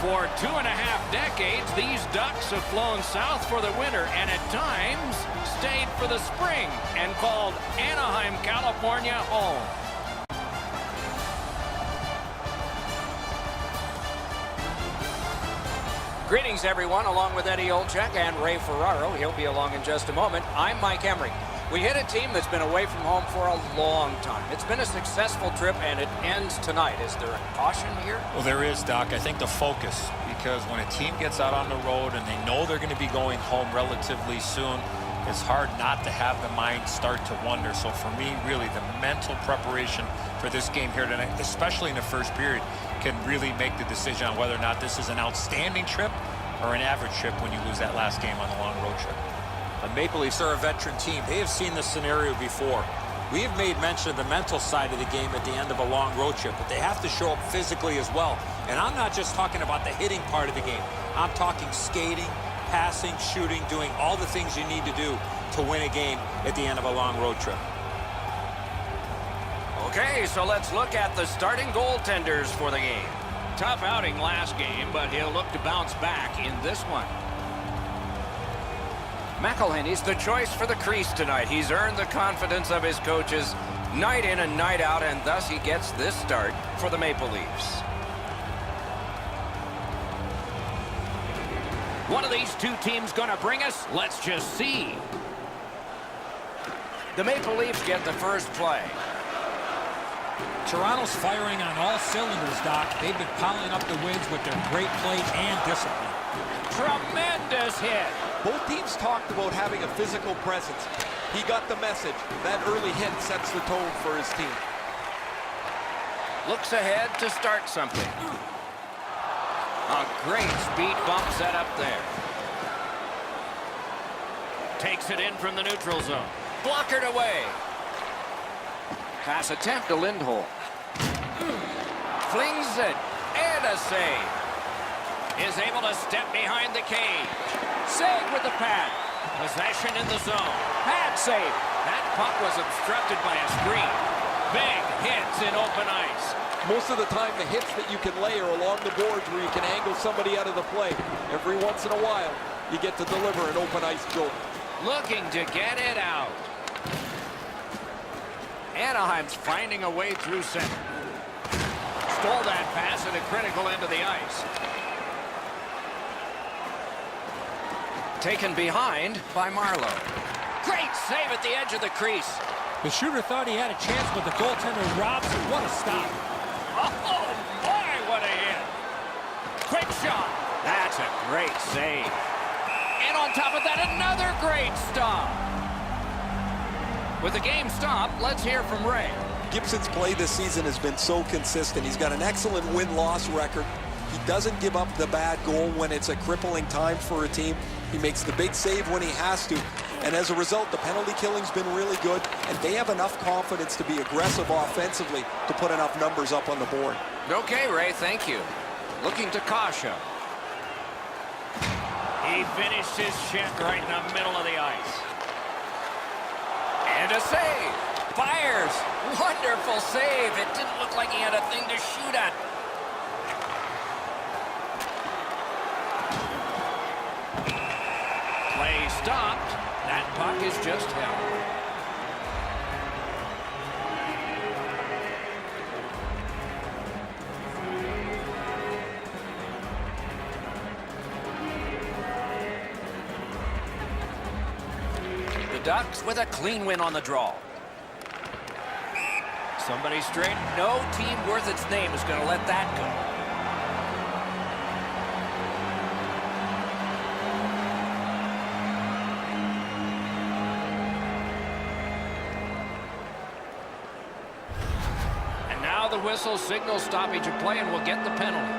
For 2.5 decades, these Ducks have flown south for the winter and at times stayed for the spring and called Anaheim, California home. Greetings, everyone, along with Eddie Olczyk and Ray Ferraro. He'll be along in just a moment. I'm Mike Emery. We hit a team that's been away from home for a long time. It's been a successful trip, and it ends tonight. Is there a caution here? Well, there is, Doc. I think the focus, because when a team gets out on the road and they know they're going to be going home relatively soon, it's hard not to have the mind start to wonder. So for me, really, the mental preparation for this game here tonight, especially in the first period, can really make the decision on whether or not this is an outstanding trip or an average trip when you lose that last game on a long road trip. The Maple Leafs are a veteran team. They have seen this scenario before. We have made mention of the mental side of the game at the end of a long road trip, but they have to show up physically as well. And I'm not just talking about the hitting part of the game. I'm talking skating, passing, shooting, doing all the things you need to do to win a game at the end of a long road trip. Okay, so let's look at the starting goaltenders for the game. Tough outing last game, but he'll look to bounce back in this one. McElhinney's the choice for the crease tonight. He's earned the confidence of his coaches night in and night out, and thus he gets this start for the Maple Leafs. One of these two teams going to bring us? Let's just see. The Maple Leafs get the first play. Toronto's firing on all cylinders, Doc. They've been piling up the wins with their great play and discipline. Tremendous hit. Both teams talked about having a physical presence. He got the message. That early hit sets the tone for his team. Looks ahead to start something. A great speed bump set up there. Takes it in from the neutral zone. Blockered away. Pass attempt to Lindholm. Flings it. And a save. Is able to step behind the cage. Save with the pad. Possession in the zone. Pad save. That puck was obstructed by a screen. Big hits in open ice. Most of the time, the hits that you can lay are along the boards where you can angle somebody out of the play. Every once in a while, you get to deliver an open ice goal. Looking to get it out. Anaheim's finding a way through center. Stole that pass at a critical end of the ice. Taken behind by Marlowe. Great save at the edge of the crease. The shooter thought he had a chance, but the goaltender robs him. What a stop. Oh, boy, what a hit. Quick shot. That's a great save. And on top of that, another great stop. With the game stopped, let's hear from Ray. Gibson's play this season has been so consistent. He's got an excellent win-loss record. He doesn't give up the bad goal when it's a crippling time for a team. He makes the big save when he has to. And as a result, the penalty killing's been really good, and they have enough confidence to be aggressive offensively to put enough numbers up on the board. Okay, Ray, thank you. Looking to Kasha. He finished his shot right in the middle of the ice. And a save. Fires. Wonderful save. It didn't look like he had a thing to shoot at. Play stopped. That puck is just held. The Ducks with a clean win on the draw. Somebody straight. No team worth its name is going to let that go. The whistle signals stoppage of play and will get the penalty.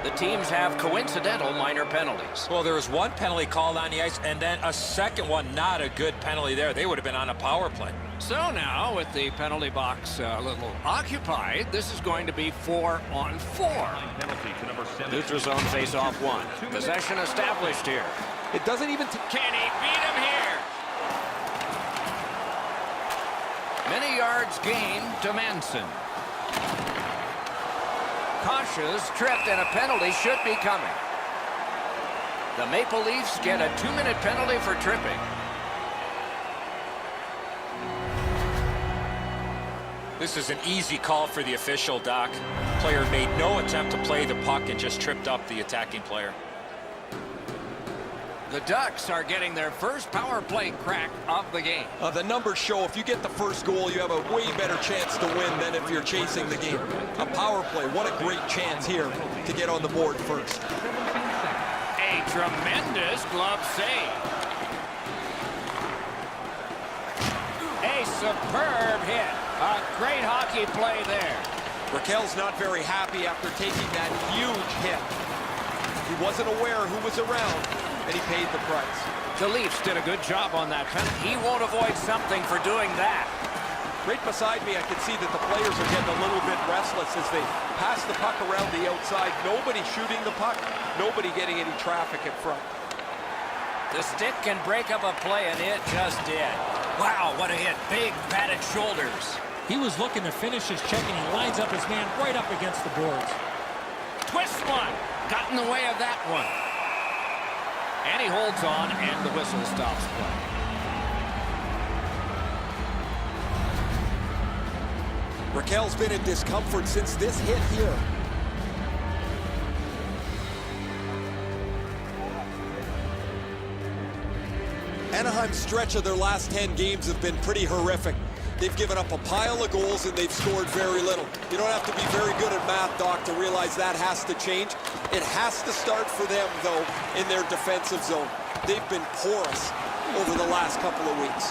The teams have coincidental minor penalties. Well, there was one penalty called on the ice, and then a second one, not a good penalty there. They would have been on a power play. So now, with the penalty box a little occupied, this is going to be 4-on-4. Neutral zone face-off 1. Possession established here. It doesn't even... Can he beat him here? Many yards gained to Manson. cautious, tripped, and a penalty should be coming. The Maple Leafs get a 2-minute penalty for tripping. This is an easy call for the official, Doc. Player made no attempt to play the puck and just tripped up the attacking player. The Ducks are getting their first power play crack of the game. The numbers show if you get the first goal, you have a way better chance to win than if you're chasing the game. A power play, what a great chance here to get on the board first. A tremendous glove save. A superb hit. A great hockey play there. Raquel's not very happy after taking that huge hit. He wasn't aware who was around, and he paid the price. The Leafs did a good job on that penalty. He won't avoid something for doing that. Right beside me, I can see that the players are getting a little bit restless as they pass the puck around the outside. Nobody shooting the puck, nobody getting any traffic in front. The stick can break up a play, and it just did. Wow, what a hit. Big, padded shoulders. He was looking to finish his check, and he lines up his man right up against the boards. Twist one. Got in the way of that one. And he holds on, and the whistle stops play. Raquel's been in discomfort since this hit here. Anaheim's stretch of their last 10 games have been pretty horrific. They've given up a pile of goals and they've scored very little. You don't have to be very good at math, Doc, to realize that has to change. It has to start for them, though, in their defensive zone. They've been porous over the last couple of weeks.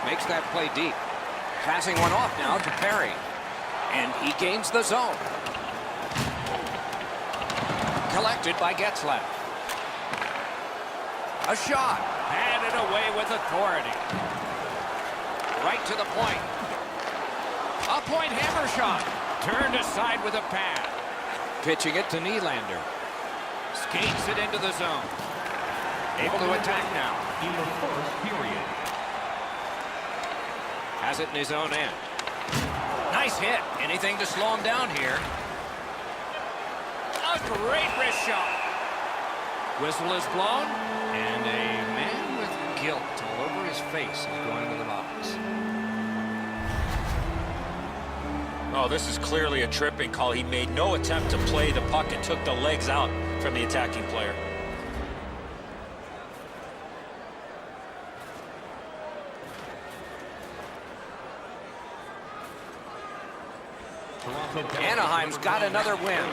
Makes that play deep. Passing one off now to Perry. And he gains the zone. Collected by Getzlaff. A shot. Handed away with authority. Right to the point. A point hammer shot. Turned aside with a pad. Pitching it to Nylander. Skates it into the zone. Able to attack now. In the first period. Has it in his own end. Nice hit. Anything to slow him down here. A great wrist shot. Whistle is blown. And a man with guilt all over his face is going to the box. Oh, this is clearly a tripping call. He made no attempt to play the puck and took the legs out from the attacking player. Anaheim's got another win.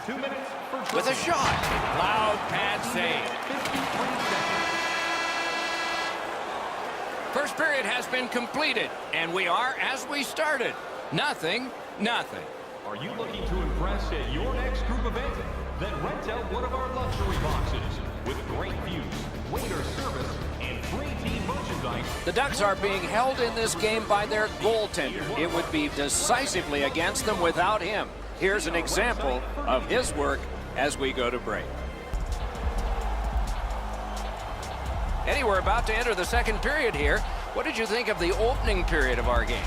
2 minutes for With a shot. Loud pad save. First period has been completed, and we are as we started. Nothing. Are you looking to impress at your next group event? Then rent out one of our luxury boxes with great views, waiter service, and free team merchandise. The Ducks are being held in this game by their goaltender. It would be decisively against them without him. Here's an example of his work as we go to break. Eddie, we're about to enter the second period here. What did you think of the opening period of our game?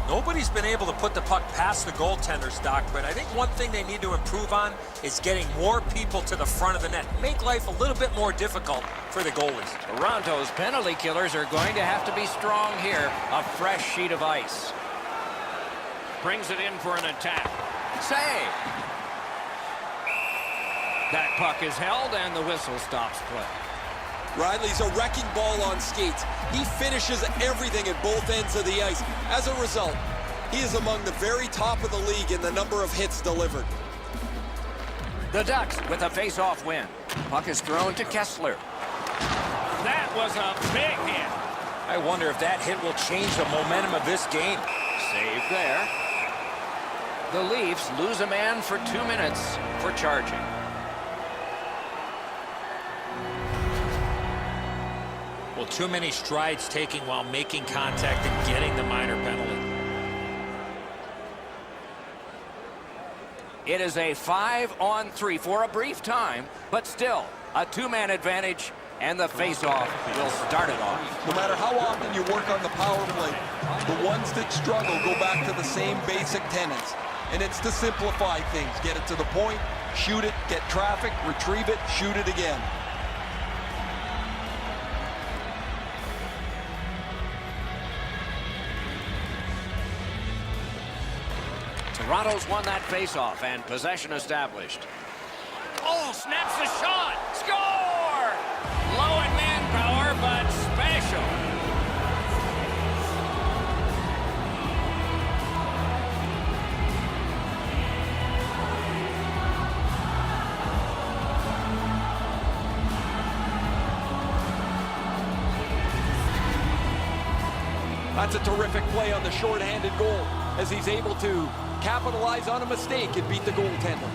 Nobody's been able to put the puck past the goaltenders, Doc, but I think one thing they need to improve on is getting more people to the front of the net. Make life a little bit more difficult for the goalies. Toronto's penalty killers are going to have to be strong here. A fresh sheet of ice. Brings it in for an attack. Save. That puck is held, and the whistle stops play. Riley's a wrecking ball on skates. He finishes everything at both ends of the ice. As a result, he is among the very top of the league in the number of hits delivered. The Ducks with a face-off win. Puck is thrown to Kessler. That was a big hit. I wonder if that hit will change the momentum of this game. Save there. The Leafs lose a man for 2 minutes for charging. Well, too many strides taking while making contact and getting the minor penalty. It is a 5-on-3 for a brief time, but still a two-man advantage, and the face-off will start it off. No matter how often you work on the power play, the ones that struggle go back to the same basic tenets. and it's to simplify things. Get it to the point, shoot it, get traffic, retrieve it, shoot it again. Toronto's won that faceoff and possession established. Oh, snaps the shot. Score! Low in manpower, but special. That's a terrific play on the short-handed goal as he's able to capitalize on a mistake and beat the goaltender.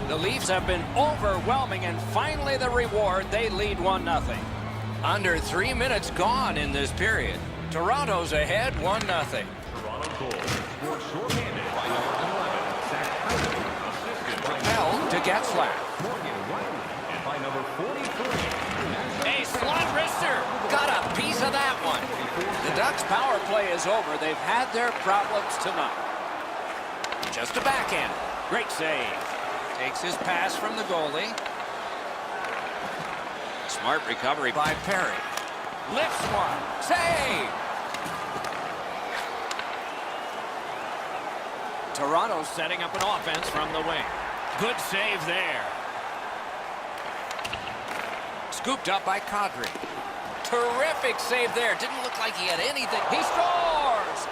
The Leafs have been overwhelming, and finally the reward. They lead 1-0. Under 3 minutes gone in this period. Toronto's ahead 1-0. Toronto goal. Scored shorthanded by number 11, Zach Hyman. Assisted by Propelled to Getzlaf. Morgan Riley. And by number 43, A slot wrister. Got a piece of that one. The Ducks' power play is over. They've had their problems tonight. Just a backhand. Great save. Takes his pass from the goalie. Smart recovery by Perry. Lifts one. Save! Toronto's setting up an offense from the wing. Good save there. Scooped up by Kadri. Terrific save there. Didn't look like he had anything. He scores!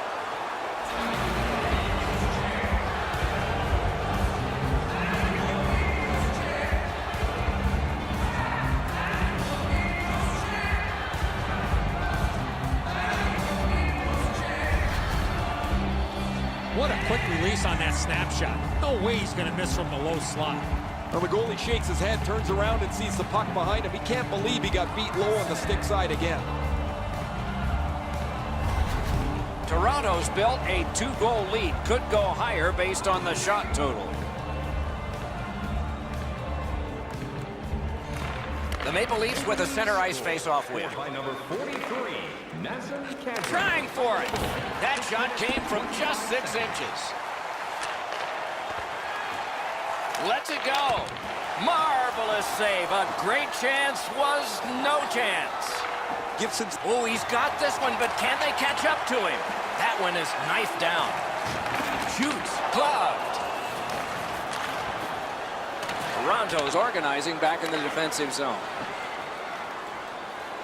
What a quick release on that snapshot. No way he's going to miss from the low slot. Well, the goalie shakes his head, turns around, and sees the puck behind him. He can't believe he got beat low on the stick side again. Toronto's built a 2-goal lead. Could go higher based on the shot total. The Maple Leafs with a center ice face-off win. by number 43, Nathan Kadri. Trying for it. That shot came from just 6 inches. Lets it go. Marvelous save. A great chance was no chance. Gibson's Oh, he's got this one, but can they catch up to him? That one is knifed down. Shoots. Gloved. Toronto's organizing back in the defensive zone.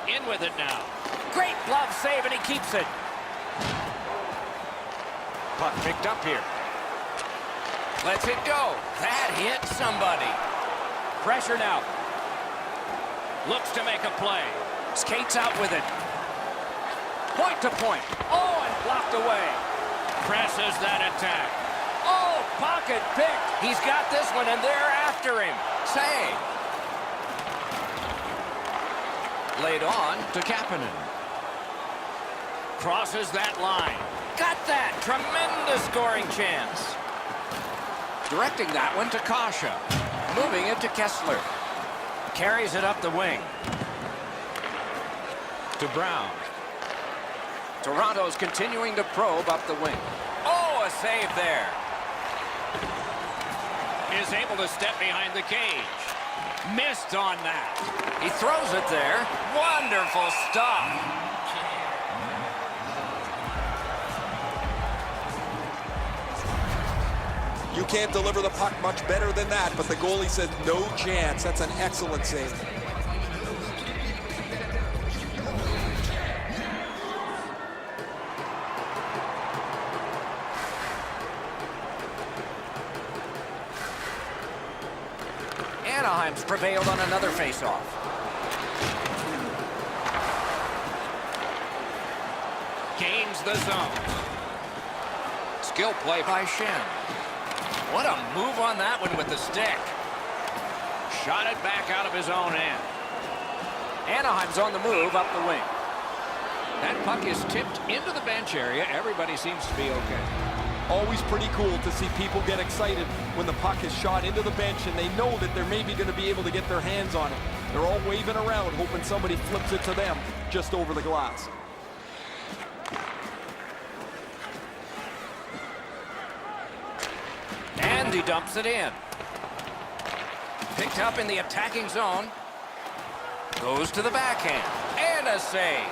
In with it now. Great glove save, and he keeps it. Puck picked up here. Lets it go. That hit somebody. Pressure now. Looks to make a play. Skates out with it. Point to point. Oh, and blocked away. Presses that attack. Oh, pocket picked. He's got this one, and they're after him. Save. Laid on to Kapanen. Crosses that line. Got that. Tremendous scoring chance. Directing that one to Kasha. Moving it to Kessler. Carries it up the wing. To Brown. Toronto's continuing to probe up the wing. Oh, a save there. Is able to step behind the cage. Missed on that. He throws it there. Wonderful stop. You can't deliver the puck much better than that, but the goalie said no chance. That's an excellent save. Anaheim's prevailed on another faceoff. Gains the zone. Skill play by Shen. What a move on that one with the stick. Shot it back out of his own end. Anaheim's on the move up the wing. That puck is tipped into the bench area. Everybody seems to be okay. Always pretty cool to see people get excited when the puck is shot into the bench and they know that they're maybe going to be able to get their hands on it. They're all waving around, hoping somebody flips it to them just over the glass. And he dumps it in. Picked up in the attacking zone. Goes to the backhand. And a save.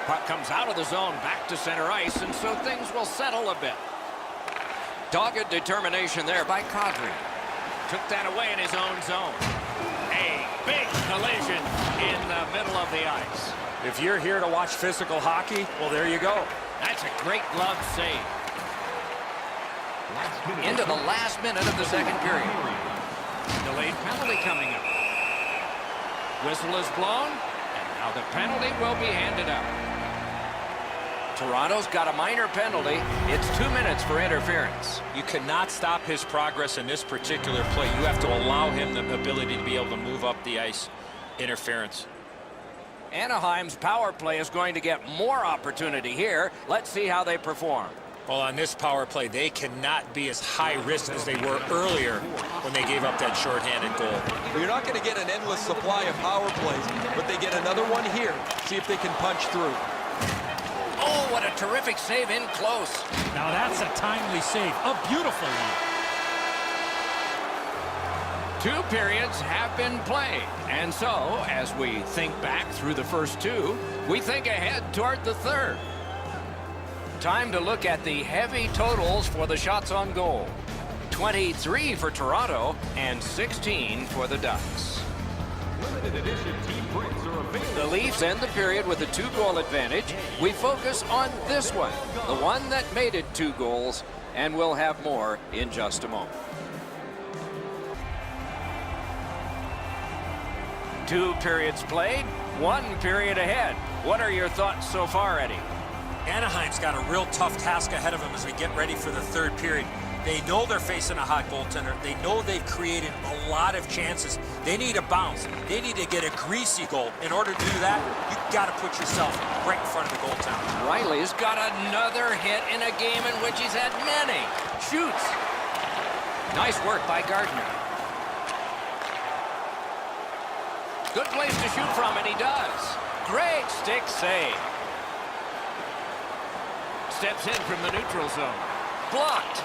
Puck comes out of the zone back to center ice, and so things will settle a bit. Dogged determination there by Kadri. Took that away in his own zone. A big collision in the middle of the ice. If you're here to watch physical hockey, well, there you go. That's a great glove save. Into the last minute of the second period. Delayed penalty coming up. Whistle is blown, and now the penalty will be handed out. Toronto's got a minor penalty. It's 2 minutes for interference. You cannot stop his progress in this particular play. You have to allow him the ability to be able to move up the ice. Interference. Anaheim's power play is going to get more opportunity here. Let's see how they perform. Well, on this power play, they cannot be as high risk as they were earlier when they gave up that shorthanded goal. You're not going to get an endless supply of power plays, but they get another one here. See if they can punch through. Oh, what a terrific save in close. Now that's a timely save. A beautiful one. 2 periods have been played. And so, as we think back through the first 2, we think ahead toward the third. Time to look at the heavy totals for the shots on goal. 23 for Toronto and 16 for the Ducks. Limited edition team prints are available. The Leafs end the period with a 2-goal advantage. We focus on this one, the one that made it 2 goals, and we'll have more in just a moment. 2 periods played, 1 period ahead. What are your thoughts so far, Eddie? Anaheim's got a real tough task ahead of them as we get ready for the third period. They know they're facing a hot goaltender. They know they've created a lot of chances. They need a bounce. They need to get a greasy goal. In order to do that, you've got to put yourself right in front of the goaltender. Riley's got another hit in a game in which he's had many. Shoots. Nice work by Gardner. Good place to shoot from, and he does. Great stick save. Steps in from the neutral zone. Blocked.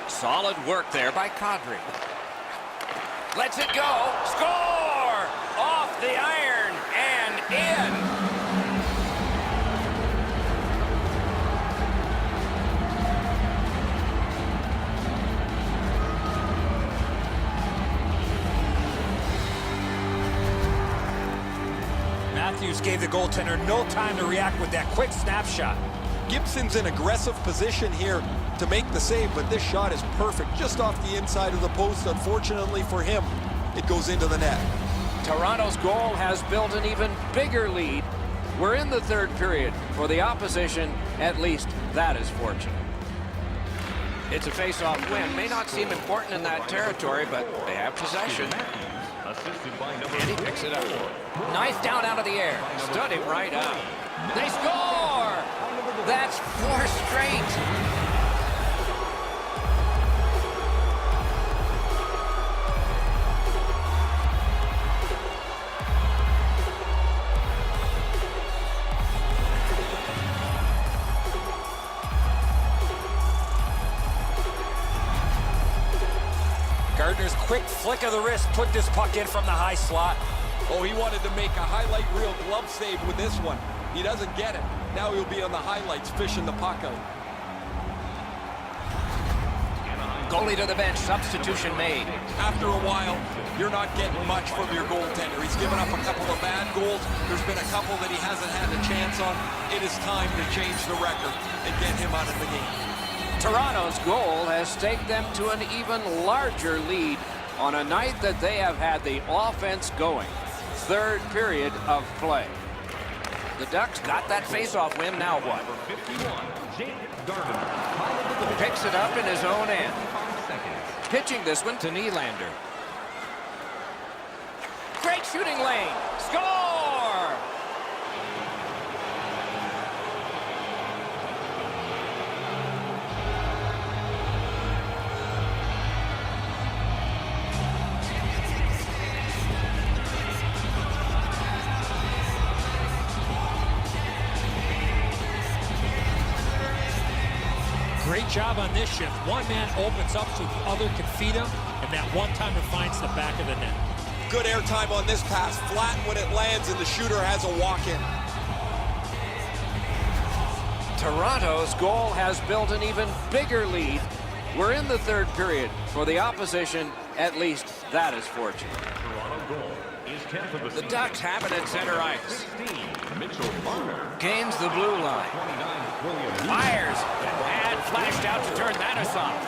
Solid work there by Kadri. Lets it go. Score! Off the iron and in. Matthews gave the goaltender no time to react with that quick snapshot. Gibson's in aggressive position here to make the save, but this shot is perfect just off the inside of the post. Unfortunately for him, it goes into the net. Toronto's goal has built an even bigger lead. We're in the third period. For the opposition, at least that is fortunate. It's a face-off win. May not seem important in that territory, but they have possession. Assisted by number And he picks it up. Knife down out of the air. Stood him right up. They score! That's 4 straight. Gardner's quick flick of the wrist put this puck in from the high slot. Oh, he wanted to make a highlight reel glove save with this one. He doesn't get it. Now he'll be on the highlights fishing the puck out. Goalie to the bench. Substitution made. After a while, you're not getting much from your goaltender. He's given up a couple of bad goals. There's been a couple that he hasn't had a chance on. It is time to change the record and get him out of the game. Toronto's goal has staked them to an even larger lead on a night that they have had the offense going. Third period of play. The Ducks got that face-off win. Now what? Picks it up in his own end. Pitching this one to Nylander. Great shooting lane. Score! job on this shift. One man opens up so the other can feed him, and that one-timer finds the back of the net. Good airtime on this pass. Flat when it lands, and the shooter has a walk-in. Toronto's goal has built an even bigger lead. We're in the third period. For the opposition, at least that is fortunate. The Ducks have it at center ice. Gains the blue line. Fires. And flashed out to turn that aside.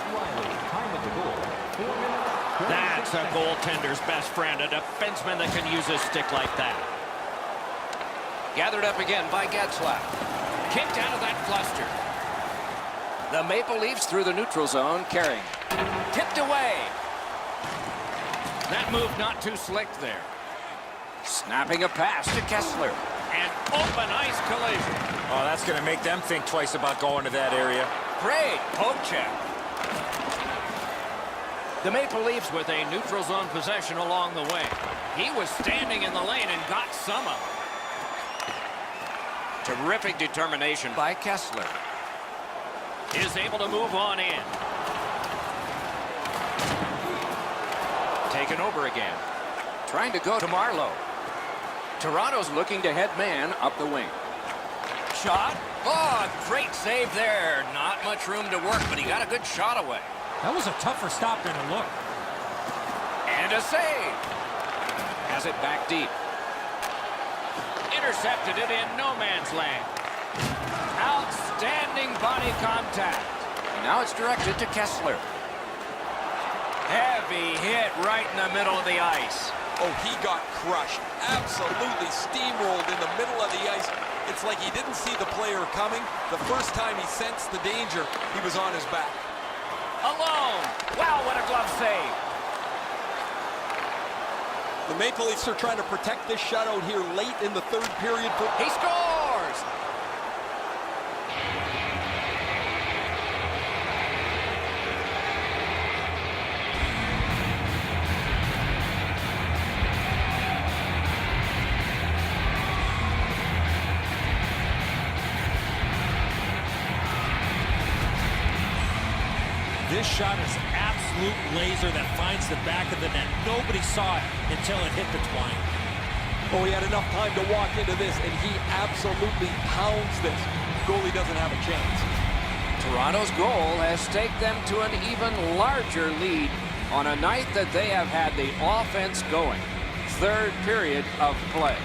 That's a goaltender's best friend, a defenseman that can use a stick like that. Gathered up again by Getzlaf. Kicked out of that cluster. The Maple Leafs through the neutral zone, carrying. Tipped away. That move not too slick there. Snapping a pass to Kessler. An open ice collision. Oh, that's going to make them think twice about going to that area. Great poke check. The Maple Leafs with a neutral zone possession along the way. He was standing in the lane and got some of it. Terrific determination by Kessler. Is able to move on in. Taken over again. Trying to go to Marlowe. Toronto's looking to head man up the wing. Shot. Oh, great save there. Not much room to work, but he got a good shot away. That was a tougher stop than it looked. And a save. Has it back deep. Intercepted it in no man's land. Outstanding body contact. Now it's directed to Kessler. Heavy hit right in the middle of the ice. Oh, he got crushed. Absolutely steamrolled in the middle of the ice. It's like he didn't see the player coming. The first time he sensed the danger, he was on his back. Alone. Wow, what a glove save. The Maple Leafs are trying to protect this shutout here late in the third period. He scores! This shot is an absolute laser that finds the back of the net. Nobody saw it until it hit the twine. Oh, he had enough time to walk into this, and he absolutely pounds this. Goalie doesn't have a chance. Toronto's goal has staked them to an even larger lead on a night that they have had the offense going. Third period of play.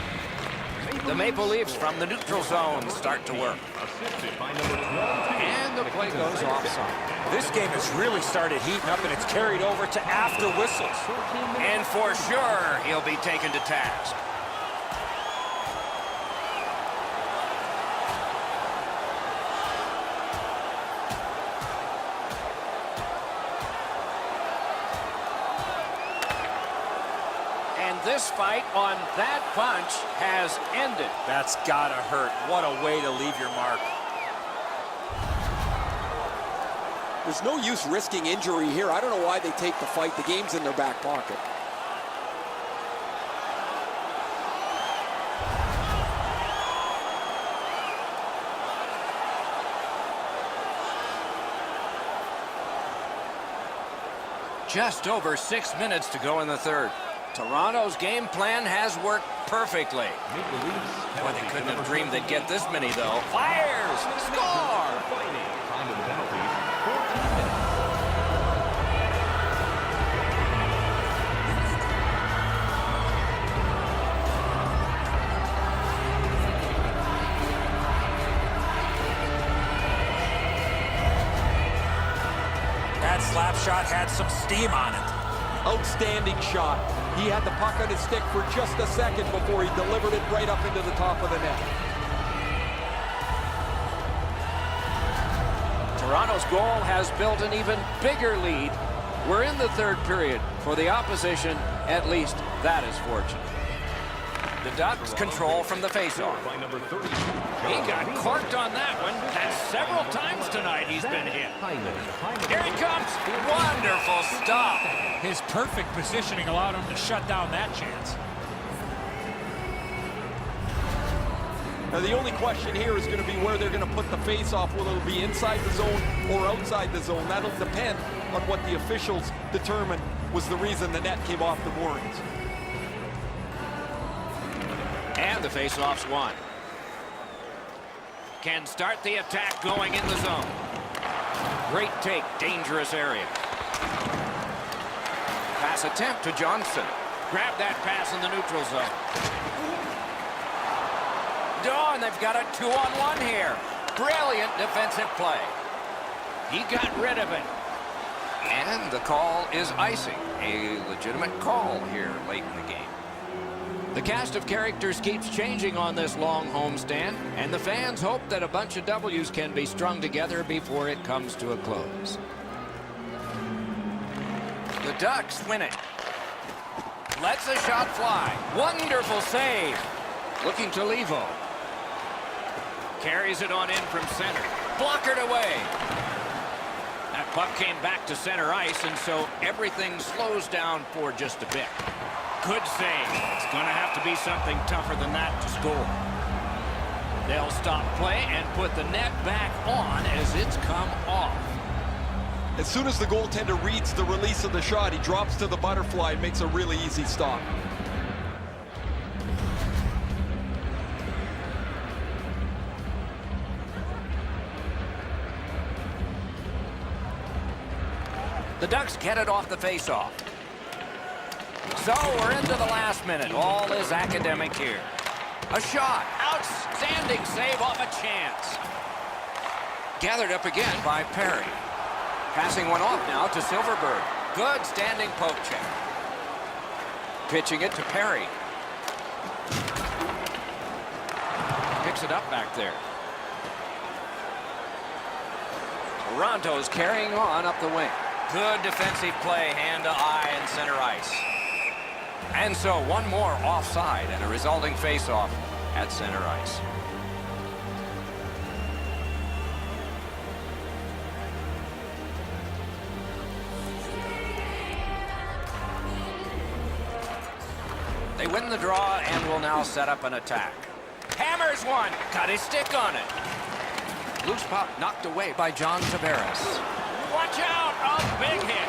The Maple Leafs from the neutral zone start to work. And the play goes offside. This game has really started heating up, and it's carried over to after whistles. And for sure, he'll be taken to task. And this fight on that punch has ended. That's gotta hurt. What a way to leave your mark. There's no use risking injury here. I don't know why they take the fight. The game's in their back pocket. Just over 6 minutes to go in the third. Toronto's game plan has worked perfectly. Boy, they couldn't have dreamed they'd get this many, though. Fires! Score! Time of the penalties, 14 minutes. That slap shot had some steam on it. Outstanding shot. He had the puck on his stick for just a second before he delivered it right up into the top of the net. Toronto's goal has built an even bigger lead. We're in the third period. For the opposition, at least that is fortunate. The Ducks control from the faceoff. By number 30. He got corked on that one, and several times tonight he's been hit. Here he comes. Wonderful stop. His perfect positioning allowed him to shut down that chance. Now, the only question here is going to be where they're going to put the face-off. Will it be inside the zone or outside the zone? That'll depend on what the officials determine was the reason the net came off the boards. And the face-off's won. Can start the attack going in the zone. Great take, dangerous area. Pass attempt to Johnson. Grab that pass in the neutral zone. Oh, and they've got a 2-on-1 here. Brilliant defensive play. He got rid of it. And the call is icing. A legitimate call here late in the game. The cast of characters keeps changing on this long homestand, and the fans hope that a bunch of W's can be strung together before it comes to a close. The Ducks win it. Lets the shot fly. Wonderful save. Looking to Levo. Carries it on in from center. Blockered away. That puck came back to center ice, and so everything slows down for just a bit. Good save. It's going to have to be something tougher than that to score. They'll stop play and put the net back on as it's come off. As soon as the goaltender reads the release of the shot, he drops to the butterfly and makes a really easy stop. The Ducks get it off the faceoff. So we're into the last minute. All is academic here. A shot. Outstanding save off a chance. Gathered up again by Perry. Passing one off now to Silverberg. Good standing poke check. Pitching it to Perry. Picks it up back there. Toronto's carrying on up the wing. Good defensive play, hand to eye and center ice. And so one more offside and a resulting face-off at center ice. They win the draw and will now set up an attack. Hammers one. Got his stick on it. Loose puck knocked away by John Tavares. Watch out. A big hit.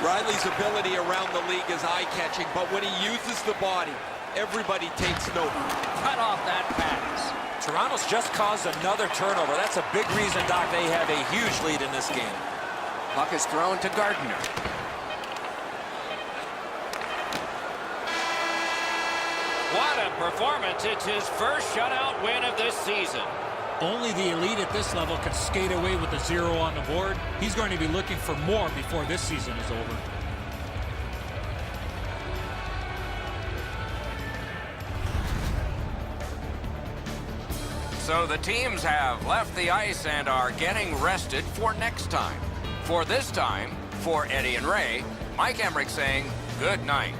Riley's ability around the league is eye-catching, but when he uses the body, everybody takes note. Cut off that pass. Toronto's just caused another turnover. That's a big reason, Doc, they have a huge lead in this game. Puck is thrown to Gardner. What a performance. It's his first shutout win of this season. Only the elite at this level can skate away with a 0 on the board. He's going to be looking for more before this season is over. So the teams have left the ice and are getting rested for next time. For this time, for Eddie and Ray, Mike Emmerich saying good night.